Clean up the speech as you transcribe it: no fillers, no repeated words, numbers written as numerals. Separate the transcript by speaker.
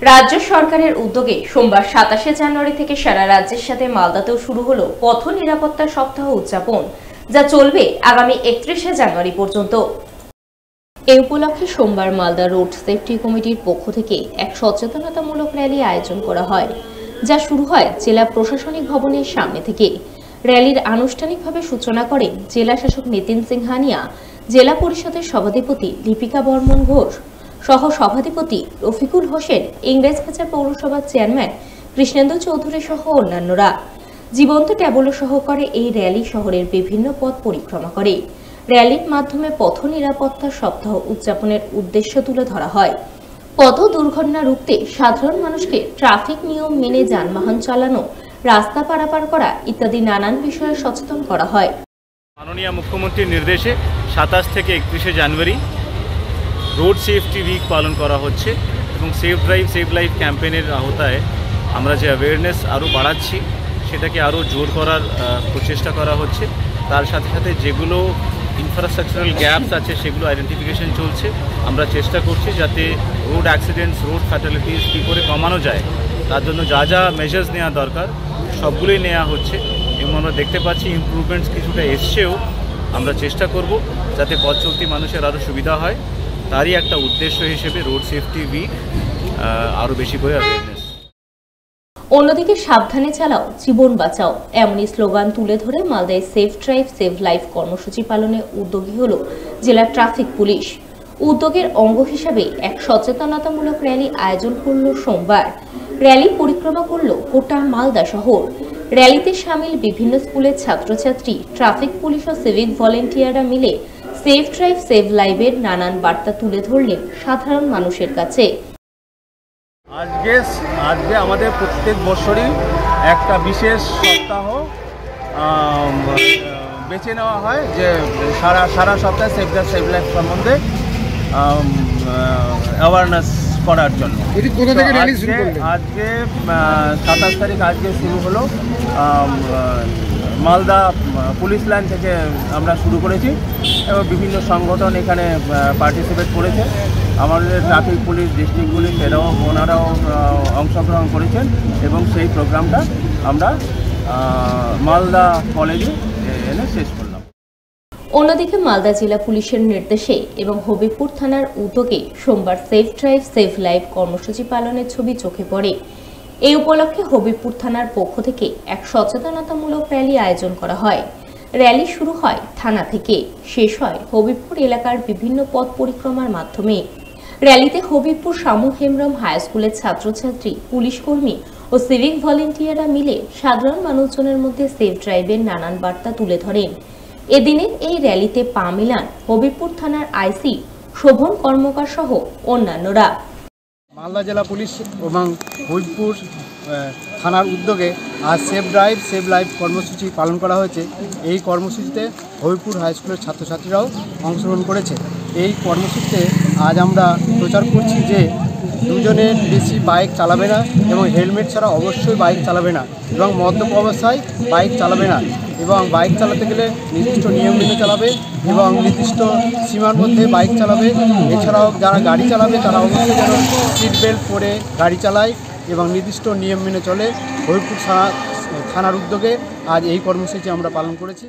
Speaker 1: রাজ্য সরকারের উদ্যোগে সোমবার ২৭শে জানুয়ারি থেকে সারা রাজ্যের সাথে মালদাতেও শুরু হলো পথ নিরাপত্তা সপ্তাহ উদযাপন, যা চলবে আগামী ৩১শে জানুয়ারি পর্যন্ত। এই উপলক্ষে সোমবার মালদা রোড সেফটি কমিটির পক্ষ থেকে এক সচেতনতামূলক র্যালি আয়োজন করা হয়, যা শুরু হয় জেলা প্রশাসনিক ভবনের সামনে থেকে। র্যালির আনুষ্ঠানিকভাবে সূচনা করেন জেলা শাসক নিতিন সিংহানিয়া, জেলা পরিষদের সভাধিপতি লিপিকা বর্মন ঘোষ, সহ সভাধিপতি রফিকুল হোসেন, ইংরেজবাজার পৌরসভার চেয়ারম্যান কৃষ্ণেন্দু চৌধুরী সহ অন্যান্যরা। জীবন্ত ট্যাবলো সহকারে এই র্যালি শহরের বিভিন্ন পথ পরিক্রমা করে। র্যালির মাধ্যমে পথ নিরাপত্তা সপ্তাহ উদযাপনের উদ্দেশ্য তুলে ধরা হয়। পথ দুর্ঘটনা রুখতে সাধারণ মানুষকে ট্রাফিক নিয়ম মেনে যানবাহন চালানো, রাস্তা পারাপার করা ইত্যাদি নানান বিষয়ে সচেতন করা হয়।
Speaker 2: মাননীয় মুখ্যমন্ত্রীর নির্দেশে ২৭ থেকে ৩১শে জানুয়ারি রোড সেফটি উইক পালন করা হচ্ছে এবং সেফ ড্রাইভ সেভ লাইফ ক্যাম্পেইনের আওতায় আমরা যে অ্যাওয়ারনেস আরও বাড়াচ্ছি, সেটাকে আরও জোর করার প্রচেষ্টা করা হচ্ছে। তার সাথে সাথে যেগুলো ইনফ্রাস্ট্রাকচারাল গ্যাপস আছে সেগুলো আইডেন্টিফিকেশন চলছে। আমরা চেষ্টা করছি যাতে রোড অ্যাক্সিডেন্টস, রোড ফ্যাটালিটিস কী করে কমানো যায়, তার জন্য যা যা মেজার্স নেওয়া দরকার সবগুলোই নেওয়া হচ্ছে এবং আমরা দেখতে পাচ্ছি ইমপ্রুভমেন্টস কিছুটা এসছেও। আমরা চেষ্টা করব যাতে পথ চলতি মানুষের আরও সুবিধা হয়। তারই একটা উদ্দেশ্য হিসেবে রোড সেফটি উইক আরও বেশি করে অ্যাওয়ারনেস।
Speaker 1: অন্যদিকে সাবধানে চালাও, জীবন বাঁচাও, এমনই স্লোগান তুলে ধরে মালদায় সেফ ড্রাইভ সেভ লাইফ কর্মসূচি পালনে উদ্যোগী হল জেলা ট্রাফিক পুলিশ। উদ্যোগের অঙ্গ হিসাবে এক সচেতনতামূলক র্যালি আয়োজন করল সোমবার। র্যালি পরিক্রমা করল গোটা মালদা শহর। র্যালিতে সামিল বিভিন্ন স্কুলের ছাত্রছাত্রী, ট্রাফিক পুলিশ ও সিভিক ভলেন্টিয়াররা মিলে সেফ ড্রাইভ সেভ লাইফের নানান বার্তা তুলে ধরলেন সাধারণ মানুষের কাছে।
Speaker 3: আজকে আমাদের প্রত্যেক বছরই একটা বিশেষ সপ্তাহ বেছে নেওয়া হয়, যে সারা সপ্তাহে সেভ ড্রাইভ সেভ লাইফ সম্বন্ধে অ্যাওয়ারনেস করার জন্য। আজকে ২৭ তারিখ আজকে শুরু হলো। মালদা পুলিশ লাইন থেকে আমরা শুরু করেছি এবং বিভিন্ন সংগঠন এখানে পার্টিসিপেট করেছে। আমাদের ট্রাফিক পুলিশ, ডিস্ট্রিক্ট পুলিশ ওনারাও অংশগ্রহণ করেছেন এবং সেই প্রোগ্রামটা আমরা মালদা কলেজে এনে শেষ করলাম।
Speaker 1: অন্যদিকে মালদা জেলা পুলিশের নির্দেশে এবং হবিবপুর থানার উদ্যোগে সোমবার সেফ ড্রাইভ সেভ লাইফ কর্মসূচি পালনের ছবি চোখে পড়ে। এই উপলক্ষে হবিবপুর থানার পক্ষ থেকে এক সচেতনতামূলক র্যালি আয়োজন করা হয়। র্যালি শুরু হয় থানা থেকে, শেষ হয় হবিবপুর এলাকার বিভিন্ন পথ পরিক্রমার মাধ্যমে। র্যালিতে হবিবপুর শামু হেমব্রম হাই স্কুলের ছাত্রছাত্রী, পুলিশ কর্মী ও সিভিক ভলেন্টিয়াররা মিলে সাধারণ মানুষজনের মধ্যে সেফ ড্রাইভের নানান বার্তা তুলে ধরেন। এদিনের এই র্যালিতে পা মিলান হবিবপুর থানার আইসি শোভন কর্মকার সহ অন্যান্যরা।
Speaker 4: মালদা জেলা পুলিশ এবং হবিবপুর থানার উদ্যোগে আজ সেফ ড্রাইভ সেভ লাইফ কর্মসূচি পালন করা হয়েছে। এই কর্মসূচিতে হবিবপুর হাই স্কুলের ছাত্রছাত্রীরাও অংশগ্রহণ করেছে। এই কর্মসূচিতে আজ আমরা প্রচার করছি যে দুজনের বেশি বাইক চালাবে না এবং হেলমেট ছাড়া অবশ্যই বাইক চালাবে না এবং মদ্যপ অবস্থায় বাইক চালাবে না এবং বাইক চালাতে গেলে নির্দিষ্ট নিয়ম মেনে চালাবে এবং নির্দিষ্ট সীমার মধ্যে বাইক চালাবে। এছাড়াও যারা গাড়ি চালাবে তারা অবশ্যই যেন সিট বেল্ট পরে গাড়ি চালায় এবং নির্দিষ্ট নিয়ম মেনে চলে। হবিবপুর থানার উদ্যোগে আজ এই কর্মসূচি আমরা পালন করেছি।